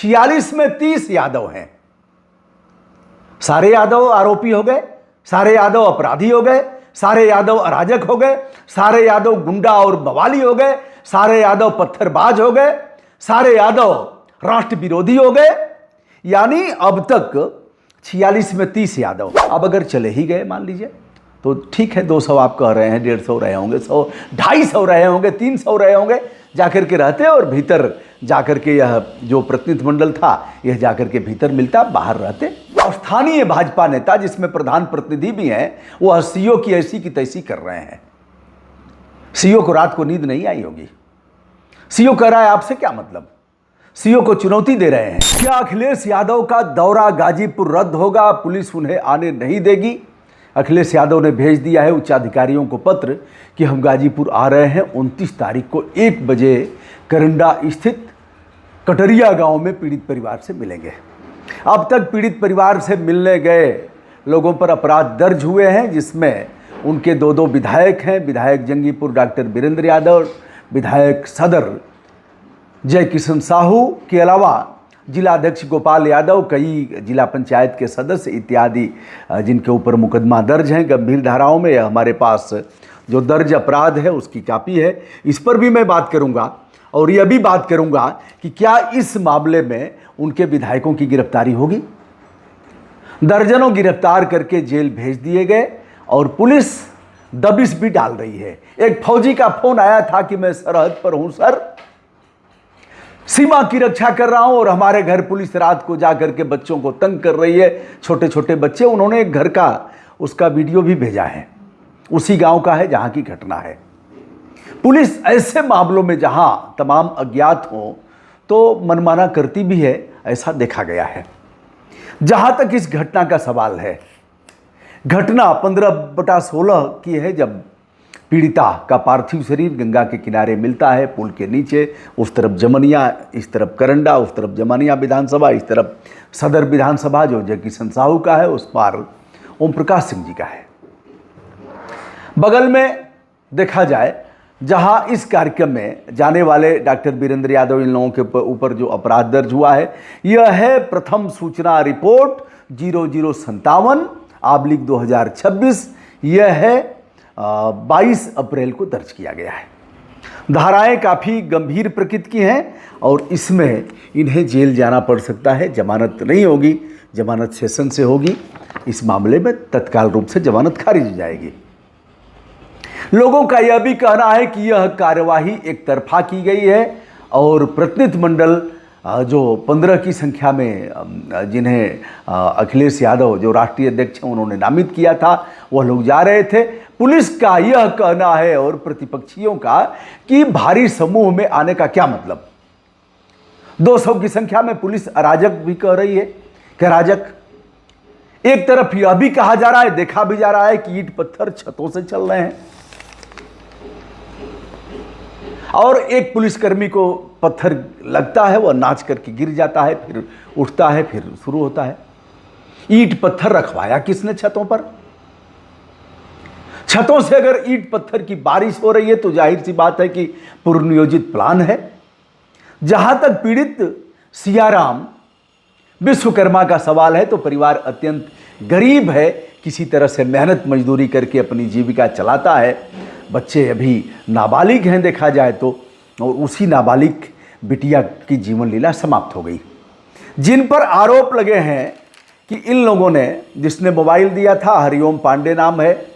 46 में 30 यादव हैं। सारे यादव आरोपी हो गए, सारे यादव अपराधी हो गए, सारे यादव अराजक हो गए, सारे यादव गुंडा और बवाली हो गए, सारे यादव पत्थरबाज हो गए, सारे यादव राष्ट्र विरोधी हो गए। यानी अब तक 46 में 30 यादव। अब अगर चले ही गए मान लीजिए तो ठीक है, 200 आप कह रहे हैं, 150 रहे होंगे, 100 250 रहे होंगे, 300 रहे होंगे, जाकर के रहते और भीतर जाकर के यह जो प्रतिनिधिमंडल था यह जाकर के भीतर मिलता, बाहर रहते। और स्थानीय भाजपा नेता जिसमें प्रधान प्रतिनिधि भी हैं वह सीओ की ऐसी की तैसी कर रहे हैं। सीओ को रात को नींद नहीं आई होगी। सीओ कह रहा है आपसे क्या मतलब, सीओ को चुनौती दे रहे हैं। क्या अखिलेश यादव का दौरा गाजीपुर रद्द होगा, पुलिस उन्हें आने नहीं देगी? अखिलेश यादव ने भेज दिया है उच्चाधिकारियों को पत्र कि हम गाजीपुर आ रहे हैं, 29 तारीख को 1 बजे करंडा स्थित कटरिया गांव में पीड़ित परिवार से मिलेंगे। अब तक पीड़ित परिवार से मिलने गए लोगों पर अपराध दर्ज हुए हैं, जिसमें उनके 2 विधायक हैं, विधायक जंगीपुर डॉक्टर वीरेंद्र यादव, विधायक सदर जय किशन साहू के अलावा जिला अध्यक्ष गोपाल यादव, कई जिला पंचायत के सदस्य इत्यादि जिनके ऊपर मुकदमा दर्ज हैं गंभीर धाराओं में। हमारे पास जो दर्ज अपराध है उसकी कापी है, इस पर भी मैं बात करूंगा। और यह भी बात करूंगा कि क्या इस मामले में उनके विधायकों की गिरफ्तारी होगी। दर्जनों गिरफ्तार करके जेल भेज दिए गए और पुलिस दबिश भी डाल रही है। एक फौजी का फोन आया था कि मैं सरहद पर हूं सर, सीमा की रक्षा कर रहा हूं और हमारे घर पुलिस रात को जाकर के बच्चों को तंग कर रही है, छोटे छोटे बच्चे। उन्होंने एक घर का उसका वीडियो भी भेजा है, उसी गांव का है जहां की घटना है। पुलिस ऐसे मामलों में जहां तमाम अज्ञात हों तो मनमाना करती भी है, ऐसा देखा गया है। जहां तक इस घटना का सवाल है, घटना 15/16 की है, जब पीड़िता का पार्थिव शरीर गंगा के किनारे मिलता है, पुल के नीचे। उस तरफ जमनिया, इस तरफ करंडा, उस तरफ जमनिया विधानसभा, इस तरफ सदर विधानसभा जो जय किशन साहू का है, उस पार ओम प्रकाश सिंह जी का है। बगल में देखा जाए जहां इस कार्यक्रम में जाने वाले डॉक्टर वीरेंद्र यादव, इन लोगों के ऊपर जो अपराध दर्ज हुआ है, यह है प्रथम सूचना रिपोर्ट 0057/2026। यह है 22 अप्रैल को दर्ज किया गया है। धाराएं काफ़ी गंभीर प्रकृति की हैं और इसमें इन्हें जेल जाना पड़ सकता है। जमानत नहीं होगी, जमानत सेशन से होगी। इस मामले में तत्काल रूप से जमानत खारिज हो जाएगी। लोगों का यह भी कहना है कि यह कार्यवाही एक तरफा की गई है और प्रतिनिधिमंडल जो 15 की संख्या में जिन्हें अखिलेश यादव जो राष्ट्रीय अध्यक्ष हैं उन्होंने नामित किया था, वह लोग जा रहे थे। पुलिस का यह कहना है और प्रतिपक्षियों का कि भारी समूह में आने का क्या मतलब। 200 की संख्या में पुलिस अराजक भी कह रही है कि अराजक। एक तरफ यह भी कहा जा रहा है, देखा भी जा रहा है कि ईंट पत्थर छतों से चल रहे हैं और एक पुलिसकर्मी को पत्थर लगता है, वह नाच करके गिर जाता है, फिर उठता है, फिर शुरू होता है। ईंट पत्थर रखवाया किसने छतों पर? छतों से अगर ईंट पत्थर की बारिश हो रही है तो जाहिर सी बात है कि पूर्व नियोजित प्लान है। जहां तक पीड़ित सियाराम विश्वकर्मा का सवाल है तो परिवार अत्यंत गरीब है, किसी तरह से मेहनत मजदूरी करके अपनी जीविका चलाता है। बच्चे अभी नाबालिग हैं देखा जाए तो, और उसी नाबालिग बिटिया की जीवन लीला समाप्त हो गई। जिन पर आरोप लगे हैं कि इन लोगों ने, जिसने मोबाइल दिया था हरिओम पांडे नाम है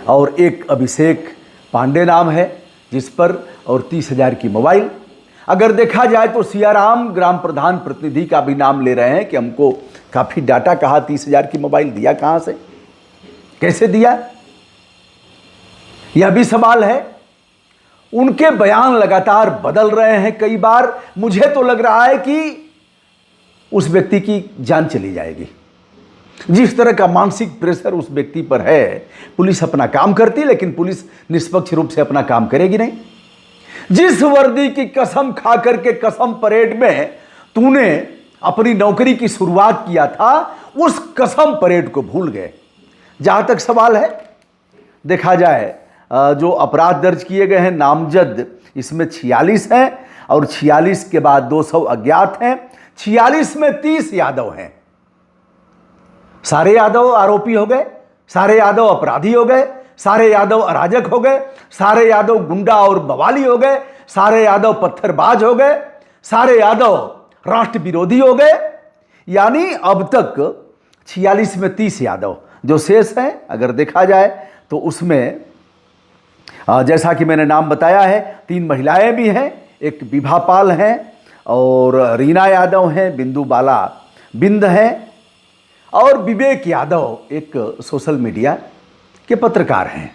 और एक अभिषेक पांडे नाम है जिस पर, और 30,000 की मोबाइल। अगर देखा जाए तो सियाराम ग्राम प्रधान प्रतिनिधि का भी नाम ले रहे हैं कि हमको काफ़ी डाटा कहा, 30,000 की मोबाइल दिया कहाँ से, कैसे दिया, यह भी सवाल है। उनके बयान लगातार बदल रहे हैं। कई बार मुझे तो लग रहा है कि उस व्यक्ति की जान चली जाएगी। जिस तरह का मानसिक प्रेशर उस व्यक्ति पर है, पुलिस अपना काम करती लेकिन पुलिस निष्पक्ष रूप से अपना काम करेगी नहीं। जिस वर्दी की कसम खा करके कसम परेड में तूने अपनी नौकरी की शुरुआत किया था, उस कसम परेड को भूल गए। जहां तक सवाल है, देखा जाए जो अपराध दर्ज किए गए हैं नामजद इसमें 46 हैं और 46 के बाद 200 अज्ञात हैं। 46 में 30 यादव हैं। सारे यादव आरोपी हो गए, सारे यादव अपराधी हो गए, सारे यादव अराजक हो गए, सारे यादव गुंडा और बवाली हो गए, सारे यादव पत्थरबाज हो गए, सारे यादव राष्ट्र विरोधी हो गए। यानी अब तक 46 में 30 यादव जो शेष हैं, अगर देखा जाए तो उसमें जैसा कि मैंने नाम बताया है, 3 महिलाएं भी हैं, एक विभा पाल हैं और रीना यादव हैं, बिंदु बाला बिंद हैं और विवेक यादव एक सोशल मीडिया के पत्रकार हैं।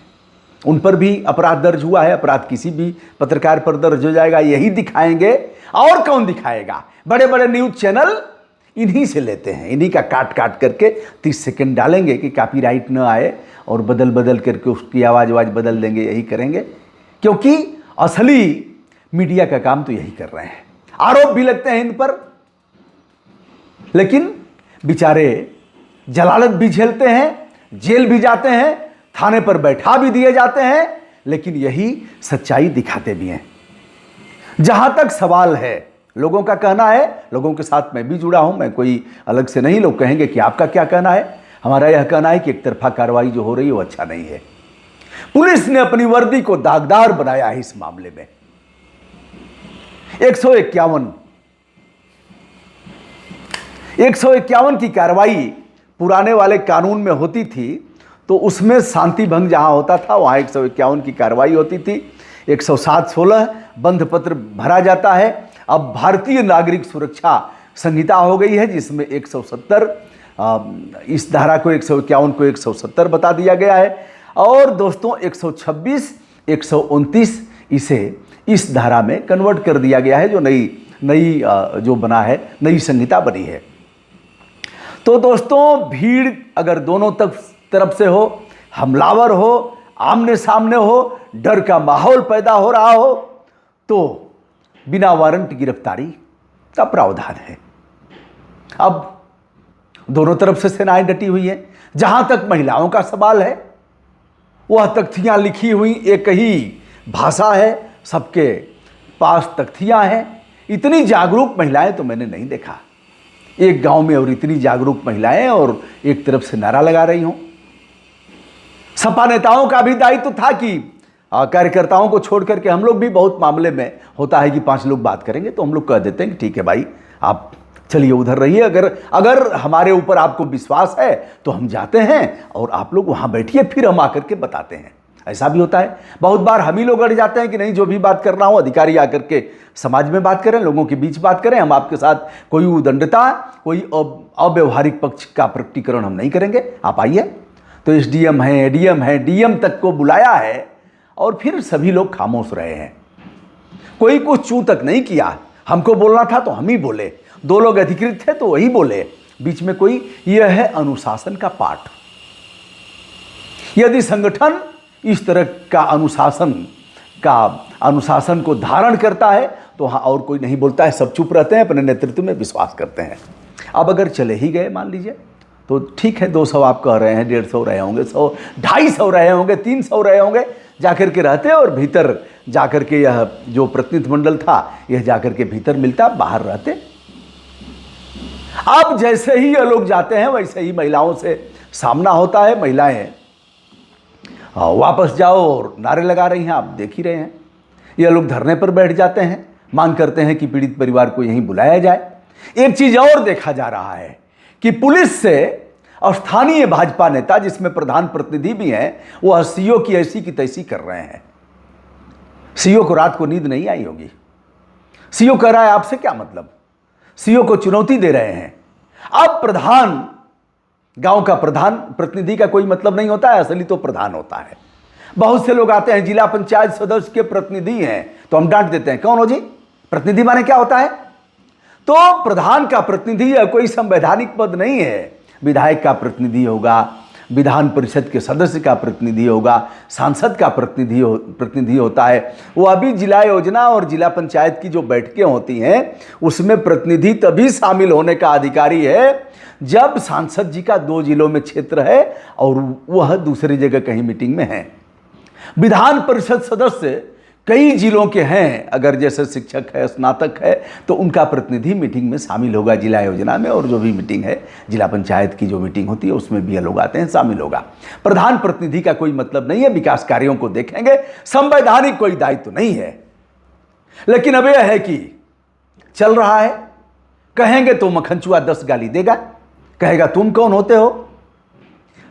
उन पर भी अपराध दर्ज हुआ है। अपराध किसी भी पत्रकार पर दर्ज हो जाएगा, यही दिखाएंगे। और कौन दिखाएगा? बड़े बड़े न्यूज चैनल इन्हीं से लेते हैं, इन्हीं का काट काट करके 30 सेकंड डालेंगे कि कॉपीराइट न आए और बदल बदल करके उसकी आवाज़ बदल देंगे, यही करेंगे। क्योंकि असली मीडिया का काम तो यही कर रहे हैं। आरोप भी लगते हैं इन पर, लेकिन बेचारे जलालत भी झेलते हैं, जेल भी जाते हैं, थाने पर बैठा भी दिए जाते हैं, लेकिन यही सच्चाई दिखाते भी हैं। जहां तक सवाल है, लोगों का कहना है, लोगों के साथ मैं भी जुड़ा हूं, मैं कोई अलग से नहीं। लोग कहेंगे कि आपका क्या कहना है? हमारा यह कहना है कि एक तरफा कार्रवाई जो हो रही है वो अच्छा नहीं है। पुलिस ने अपनी वर्दी को दागदार बनाया है इस मामले में। 151 की कार्रवाई पुराने वाले कानून में होती थी, तो उसमें शांति भंग जहां होता था वहां 151 की कार्रवाई होती थी। 107-16 बंध पत्र भरा जाता है। अब भारतीय नागरिक सुरक्षा संहिता हो गई है, जिसमें 170 इस धारा को 151 को 170 बता दिया गया है। और दोस्तों 126, 129 इसे इस धारा में कन्वर्ट कर दिया गया है, जो नई जो बना है, नई संहिता बनी है। तो दोस्तों भीड़ अगर दोनों तरफ से हो, हमलावर हो, आमने सामने हो, डर का माहौल पैदा हो रहा हो, तो बिना वारंट गिरफ्तारी का प्रावधान है। अब दोनों तरफ से सेनाएं डटी हुई है। जहां तक महिलाओं का सवाल है, वह तख्तियां लिखी हुई एक ही भाषा है, सबके पास तख्तियां हैं। इतनी जागरूक महिलाएं तो मैंने नहीं देखा एक गांव में, और इतनी जागरूक महिलाएं और एक तरफ से नारा लगा रही हों। सपा नेताओं का भी दायित्व था कि कार्यकर्ताओं को छोड़ करके, हम लोग भी बहुत मामले में होता है कि 5 लोग बात करेंगे तो हम लोग कह देते हैं कि ठीक है भाई, आप चलिए उधर रहिए, अगर हमारे ऊपर आपको विश्वास है तो हम जाते हैं और आप लोग वहां बैठिए, फिर हम आकर के बताते हैं। ऐसा भी होता है। बहुत बार हम ही लोग अड़ जाते हैं कि नहीं, जो भी बात करना हो अधिकारी आकर के समाज में बात करें, लोगों के बीच बात करें, हम आपके साथ कोई उदंडता, कोई अव्यवहारिक पक्ष का प्रकटीकरण हम नहीं करेंगे, आप आइए। तो एसडीएम है, एडीएम है, डीएम तक को बुलाया है और फिर सभी लोग खामोश रहे हैं। कोई कुछ चू तक नहीं किया। हमको बोलना था तो हम ही बोले, 2 लोग अधिकृत थे तो वही बोले, बीच में कोई। यह है अनुशासन का पाठ। यदि संगठन इस तरह का अनुशासन को धारण करता है तो हाँ, और कोई नहीं बोलता है, सब चुप रहते हैं, अपने नेतृत्व में विश्वास करते हैं। अब अगर चले ही गए मान लीजिए, तो ठीक है, 200 आप कह रहे हैं, 150 रहे होंगे, 100, 250 रहे होंगे, 300 रहे होंगे, जाकर के रहते और भीतर जाकर के यह जो प्रतिनिधिमंडल था यह जाकर के भीतर मिलता, बाहर रहते। अब जैसे ही ये लोग जाते हैं वैसे ही महिलाओं से सामना होता है। महिलाएं वापस जाओ और नारे लगा रही हैं, आप देख ही रहे हैं। ये लोग धरने पर बैठ जाते हैं, मांग करते हैं कि पीड़ित परिवार को यहीं बुलाया जाए। एक चीज और देखा जा रहा है कि पुलिस से स्थानीय भाजपा नेता, जिसमें प्रधान प्रतिनिधि भी हैं, वह सीओ की ऐसी की तैसी कर रहे हैं। सीओ को रात को नींद नहीं आई होगी। सीओ कह रहा है आपसे क्या मतलब, सीओ को चुनौती दे रहे हैं। अब प्रधान, गांव का प्रधान प्रतिनिधि का कोई मतलब नहीं होता है, असली तो प्रधान होता है। बहुत से लोग आते हैं, जिला पंचायत सदस्य के प्रतिनिधि हैं, तो हम डांट देते हैं, कौन हो जी, प्रतिनिधि माने क्या होता है? तो प्रधान का प्रतिनिधि कोई संवैधानिक पद नहीं है। विधायक का प्रतिनिधि होगा, विधान परिषद के सदस्य का प्रतिनिधि होगा, सांसद का प्रतिनिधि होता है। वो अभी जिला योजना और जिला पंचायत की जो बैठकें होती हैं उसमें प्रतिनिधि तभी शामिल होने का अधिकारी है जब सांसद जी का 2 जिलों में क्षेत्र है और वह दूसरी जगह कहीं मीटिंग में है। विधान परिषद सदस्य कई जिलों के हैं, अगर जैसे शिक्षक है, स्नातक है, तो उनका प्रतिनिधि मीटिंग में शामिल होगा जिला योजना में, और जो भी मीटिंग है जिला पंचायत की जो मीटिंग होती है उसमें भी लोग आते हैं, शामिल होगा। प्रधान प्रतिनिधि का कोई मतलब नहीं है, विकास कार्यों को देखेंगे, संवैधानिक कोई दायित्व नहीं है। लेकिन अब यह है कि चल रहा है, कहेंगे तो मक्खनचुआ 10 गाली देगा, कहेगा तुम कौन होते हो।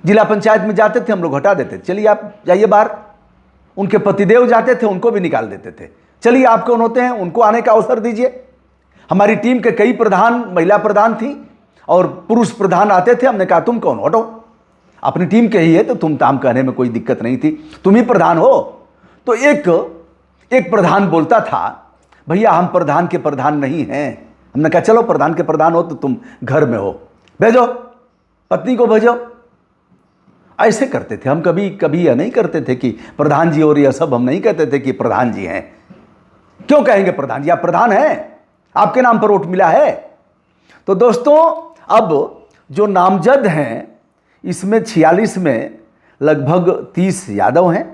जिला पंचायत में जाते थे हम लोग, हटा देते, चलिए आप जाइए बाहर। उनके पतिदेव जाते थे, उनको भी निकाल देते थे, चलिए आप कौन होते हैं, उनको आने का अवसर दीजिए। हमारी टीम के कई प्रधान, महिला प्रधान थी और पुरुष प्रधान आते थे, हमने कहा तुम कौन, हटो, अपनी टीम के ही है तो तुम ताम कहने में कोई दिक्कत नहीं थी, तुम ही प्रधान हो। तो एक प्रधान बोलता था, भैया हम प्रधान के प्रधान नहीं हैं। हमने कहा चलो प्रधान के प्रधान हो तो तुम घर में हो, भेजो पत्नी को भेजो। ऐसे करते थे हम, कभी यह नहीं करते थे कि प्रधान जी, और यह सब हम नहीं कहते थे कि प्रधान जी हैं। क्यों कहेंगे प्रधान जी, आप प्रधान हैं, आपके नाम पर वोट मिला है। तो दोस्तों अब जो नामजद हैं इसमें 46 में लगभग 30 यादव हैं,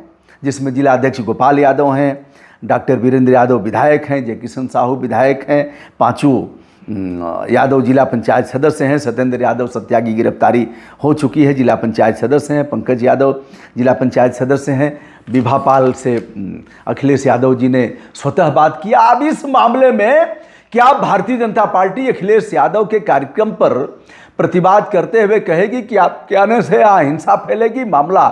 जिसमें जिला अध्यक्ष गोपाल यादव हैं, डॉक्टर वीरेंद्र यादव विधायक हैं, जय किशन साहू विधायक हैं, 5 यादव जिला पंचायत सदस्य हैं, सत्येंद्र यादव सत्या की गिरफ्तारी हो चुकी है, जिला पंचायत सदस्य हैं, पंकज यादव जिला पंचायत सदस्य हैं, विभापाल से अखिलेश यादव जी ने स्वतः बात किया। अब इस मामले में क्या भारतीय जनता पार्टी अखिलेश यादव के कार्यक्रम पर प्रतिवाद करते हुए कहेगी कि आपके आने से अहिंसा फैलेगी, मामला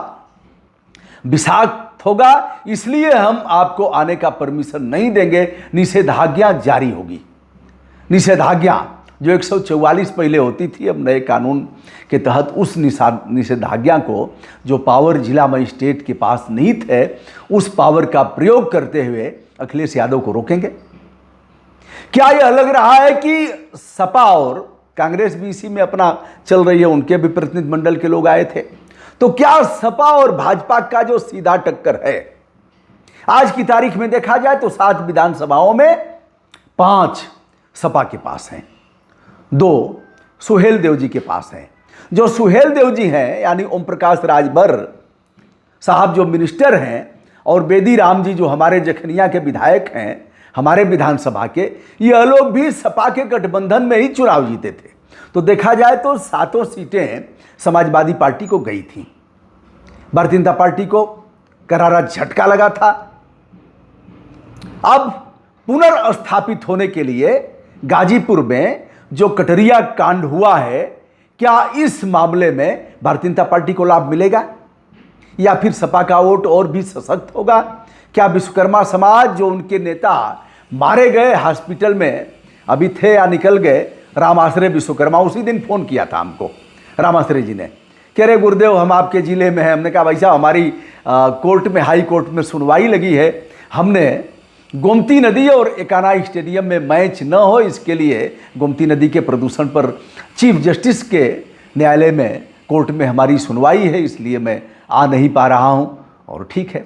विषाक्त होगा, इसलिए हम आपको आने का परमिशन नहीं देंगे, निषेधाज्ञा जारी होगी। निषेधाज्ञा जो 144 पहले होती थी, अब नए कानून के तहत उस निषेधाज्ञा को, जो पावर जिला मजिस्ट्रेट के पास निहित है, उस पावर का प्रयोग करते हुए अखिलेश यादव को रोकेंगे। क्या यह लग रहा है कि सपा और कांग्रेस भी इसी में अपना चल रही है, उनके भी प्रतिनिधि मंडल के लोग आए थे, तो क्या सपा और भाजपा का जो सीधा टक्कर है, आज की तारीख में देखा जाए तो 7 विधानसभाओं में 5 सपा के पास हैं, 2 सुहेल देव जी के पास हैं। जो सुहेल देव जी हैं यानी ओम प्रकाश राजभर साहब जो मिनिस्टर हैं, और बेदी राम जी जो हमारे जखनिया के विधायक हैं, हमारे विधानसभा के, यह लोग भी सपा के गठबंधन में ही चुनाव जीते थे। तो देखा जाए तो 7 सीटें समाजवादी पार्टी को गई थी, भारतीय जनता पार्टी को करारा झटका लगा था। अब पुनर्स्थापित होने के लिए गाजीपुर में जो कटरिया कांड हुआ है, क्या इस मामले में भारतीय जनता पार्टी को लाभ मिलेगा या फिर सपा का वोट और भी सशक्त होगा? क्या विश्वकर्मा समाज जो उनके नेता मारे गए हॉस्पिटल में अभी थे या निकल गए, राम आश्रय विश्वकर्मा, उसी दिन फोन किया था हमको राम आश्रय जी ने, कह रहे गुरुदेव हम आपके ज़िले में हैं। हमने कहा भाई साहब हमारी कोर्ट में, हाई कोर्ट में सुनवाई लगी है, हमने गोमती नदी और एकाना स्टेडियम में मैच न हो, इसके लिए गोमती नदी के प्रदूषण पर चीफ जस्टिस के न्यायालय में, कोर्ट में हमारी सुनवाई है, इसलिए मैं आ नहीं पा रहा हूँ। और ठीक है,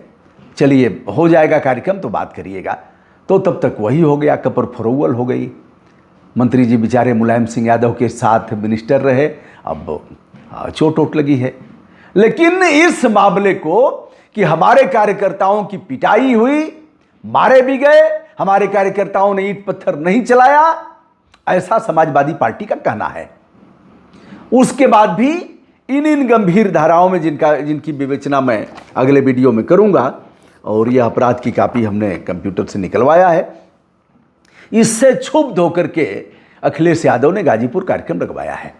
चलिए हो जाएगा कार्यक्रम तो बात करिएगा। तो तब तक वही हो गया, कपर फरोवल हो गई। मंत्री जी बेचारे मुलायम सिंह यादव के साथ मिनिस्टर रहे, अब चोट वोट लगी है। लेकिन इस मामले को कि हमारे कार्यकर्ताओं की पिटाई हुई, मारे भी गए, हमारे कार्यकर्ताओं ने ईंट पत्थर नहीं चलाया, ऐसा समाजवादी पार्टी का कहना है। उसके बाद भी इन गंभीर धाराओं में जिनकी विवेचना मैं अगले वीडियो में करूंगा, और यह अपराध की कॉपी हमने कंप्यूटर से निकलवाया है, इससे क्षुब्ध होकर के अखिलेश यादव ने गाजीपुर कार्यक्रम लगवाया है।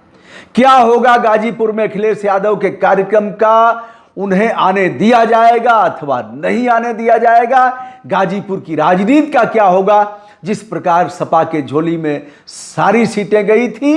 क्या होगा गाजीपुर में अखिलेश यादव के कार्यक्रम का? उन्हें आने दिया जाएगा अथवा नहीं आने दिया जाएगा? गाजीपुर की राजनीति का क्या होगा? जिस प्रकार सपा के झोली में सारी सीटें गई थी,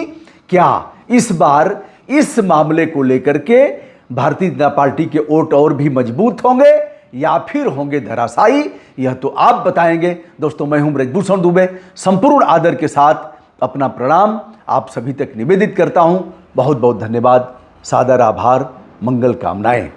क्या इस बार इस मामले को लेकर के भारतीय जनता पार्टी के वोट और भी मजबूत होंगे या फिर होंगे धराशायी? यह तो आप बताएंगे। दोस्तों, मैं हूं ब्रजभूषण दुबे, संपूर्ण आदर के साथ अपना प्रणाम आप सभी तक निवेदित करता हूं। बहुत बहुत धन्यवाद, सादर आभार, मंगल कामनाएं।